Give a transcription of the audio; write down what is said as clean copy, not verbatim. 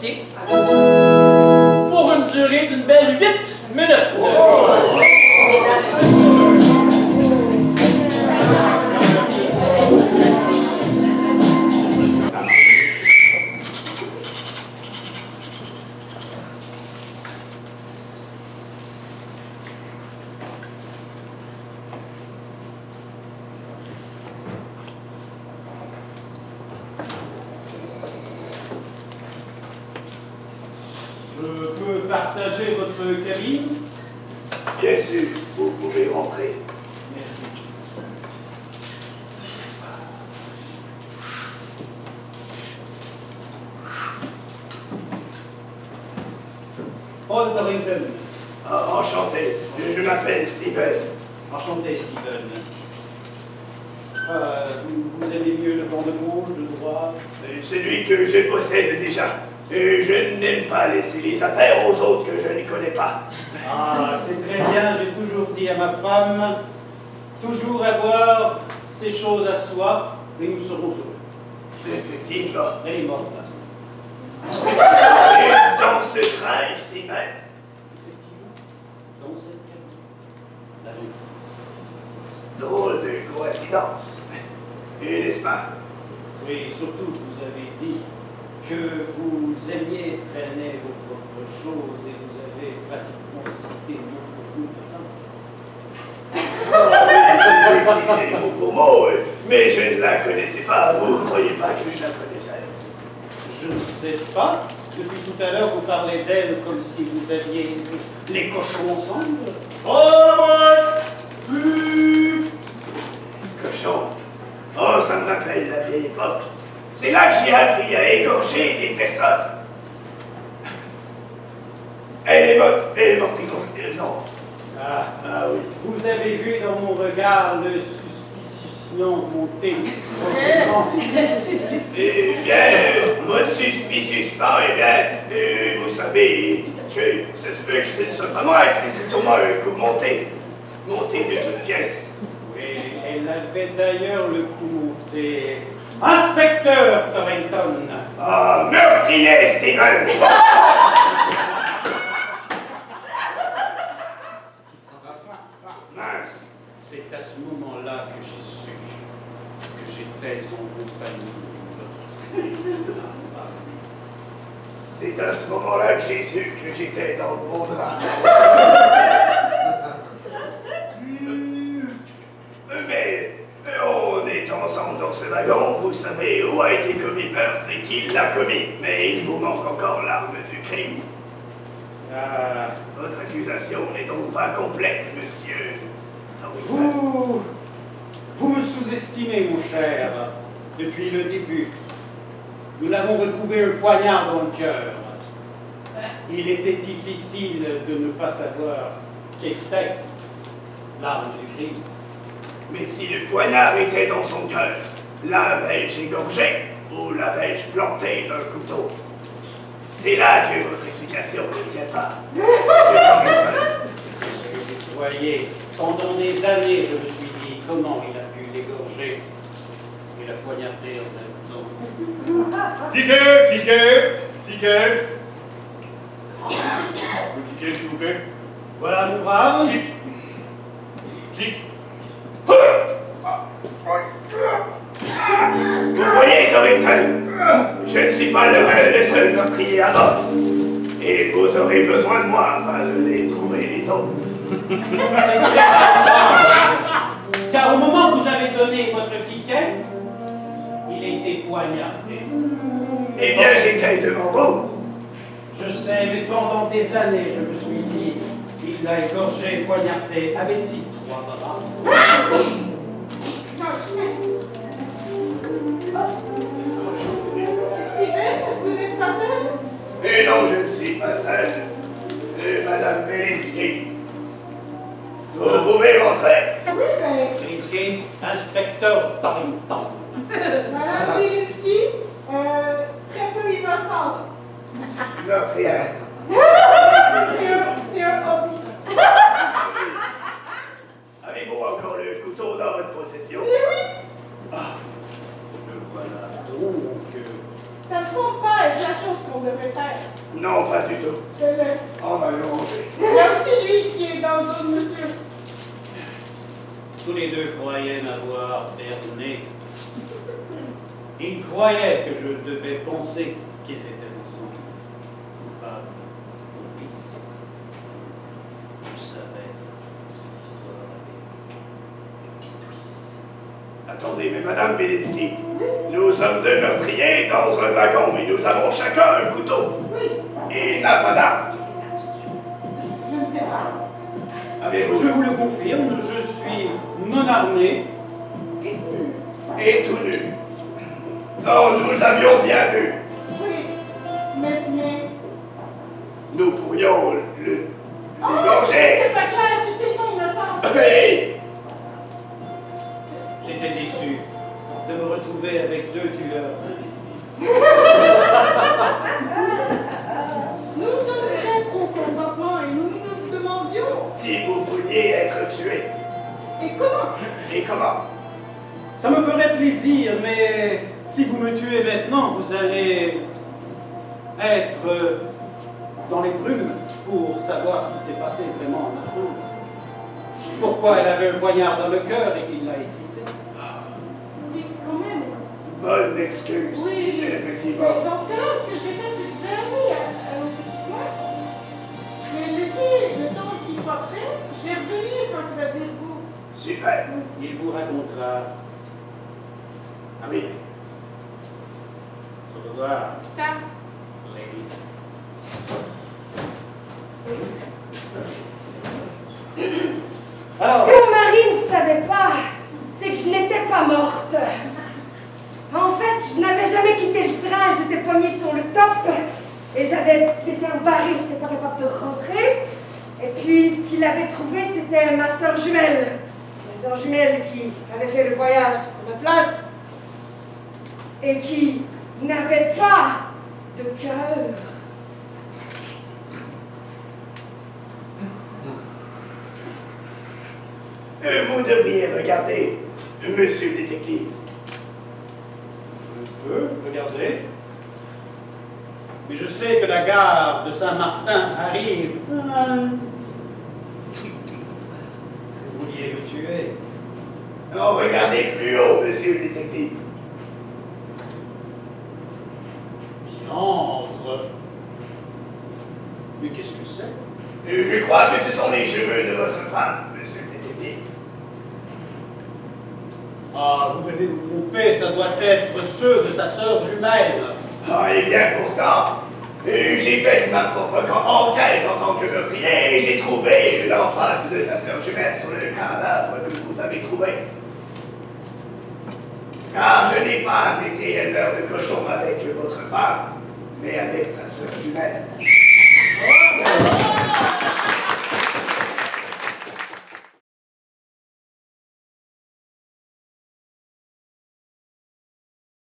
policier pour une durée d'une belle 8 minutes. Je peux partager votre cabine? Bien sûr, vous pouvez rentrer. Merci. Paul Torrington. Ah, enchanté, je m'appelle Steven. Enchanté, Steven. Vous aimez mieux le banc de gauche, de droite? Celui que je possède déjà. Je n'aime pas laisser les affaires aux autres que je ne connais pas. Ah, c'est très bien, j'ai toujours dit à ma femme, toujours avoir ces choses à soi, et nous serons heureux. Effectivement. Elle est morte. Et dans ce train ici même. Effectivement, dans cette cabine, la 26. Drôle de coïncidence. Et n'est-ce pas? Oui, surtout, vous avez dit que vous aimiez traîner vos propres choses et vous avez pratiquement cité mot pour mot. Je peux citer mot pour mot, mais je ne la connaissais pas. Vous ne croyez pas que je la connaissais? Je ne sais pas. Depuis tout à l'heure, vous parlez d'elle comme si vous aviez les cochons ensemble. Cochon. Oh, ça me rappelle la vieille époque. C'est là que j'ai appris à égorger des personnes. Elle est morte égorgée. Non. Ah, Oui. vous avez vu dans mon regard le suspicion monter. Eh bien, votre suspicieusement, eh bien, vous savez que ça se peut que ce ne soit pas moi, que c'est sûrement un coup monté de toutes pièces. Oui, elle avait d'ailleurs le coup monté. Inspecteur Torrington. Ah, meurtrier, Steven! Mince. C'est à ce moment-là que j'ai su que j'étais en compagnie. C'est à ce moment-là que j'ai su que j'étais dans le bon drap. Mais on est ensemble dans ce wagon, vous savez où a été commis le meurtre et qui l'a commis. Mais il vous manque encore l'arme du crime. Ah, Votre accusation n'est donc pas complète, monsieur. vous me sous-estimez, mon cher. Depuis le début, nous avons retrouvé un poignard dans le cœur. Il était difficile de ne pas savoir qu'était l'arme du crime. Mais si le poignard était dans son cœur, l'avais-je égorgé ou l'avais-je planté d'un couteau? C'est là que votre explication ne tient pas, monsieur Torrington. Vous voyez, pendant des années, je me suis dit comment il a pu l'égorger et la poignarder en même temps. Ticket! Le ticket, s'il vous plaît. Voilà, mon brave. Tic. Vous voyez, Torrington, je ne suis pas le seul meurtrier à mort. Et vous aurez besoin de moi afin de les trouver les autres. Car au moment où vous avez donné votre ticket, il a été poignardé. Eh bien, j'étais devant vous. Je sais, mais pendant des années, je me suis dit, il l'a égorgé, poignardé. Avait-il 3 bras? Steven, vous n'êtes pas seul? Et non, je ne suis pas seul. Madame Belinsky. Vous pouvez rentrer. Oui, ben, Belinsky, inspecteur Torrington. Madame Belinsky, très peu innocente. Meurtrière. C'est un hobby. Avez-vous encore le couteau dans votre possession? Oui, oui, Ah, Le voilà donc. ça ne sont pas pas être la chose qu'on devrait faire. Non, pas du tout. Le- On va le ranger. Il y a aussi lui qui est dans le dos de monsieur. Tous les deux croyaient m'avoir berné. Ils croyaient que je devais penser qu'ils étaient ensemble. Coupables, complices. Je savais que cette histoire avait un petit twist. Attendez, mais Madame Beletsky, nous sommes deux meurtriers dans un wagon et nous avons chacun un couteau. Oui, Et il n'a pas d'arme. je ne sais pas. Avez-vous Je vous le confirme, je suis non armé. et tout nu? Non, nous avions bien vu. Oui, mais... Nous pourrions le Oh, l'égorger. c'est pas clair, j'étais non innocente. Oui. J'étais déçu de me retrouver avec deux tueurs imbéciles. Nous sommes très pro-consentement et nous nous demandions... Si vous vouliez être tué. Et comment? Et comment? Ça me ferait plaisir, mais si vous me tuez maintenant, vous allez être dans les brumes pour savoir ce qui s'est passé vraiment à ma femme. Pourquoi elle avait un poignard dans le cœur et qu'il l'a étreintée. C'est quand même... Bonne excuse. Oui, Effectivement. dans ce cas-là, ce que je vais faire, c'est que je vais aller à mon petit coin. Je vais laisser le temps qu'il soit prêt. Je vais revenir quand il va dire vous. Super. Il vous racontera. Ah oui. Au revoir, Plus tard. lady. Alors, Ce que mon mari ne savait pas, c'est que je n'étais pas morte. En fait, je n'avais jamais quitté le train, j'étais poignée sur le top et j'avais été embarrée, je n'étais pas capable de rentrer. Et puis, ce qu'il avait trouvé, c'était ma soeur jumelle. Ma soeur jumelle qui avait fait le voyage à ma place et qui n'avait pas de cœur. Vous devriez regarder, monsieur le détective. je peux regarder. Mais je sais que la gare de Saint-Martin arrive. Vous vouliez me tuer. Non, regardez plus haut, monsieur le détective. Diantre. Mais qu'est-ce que c'est? Je crois que ce sont les cheveux de votre femme, monsieur le détective. Ah, vous devez vous tromper, ça doit être ceux de sa sœur jumelle. Ah, et bien pourtant, j'ai fait ma propre enquête en tant que meurtrier et j'ai trouvé l'empreinte de sa sœur jumelle sur le cadavre que vous avez trouvé. Car je n'ai pas été éleveur de cochon avec votre femme, mais avec sa sœur jumelle.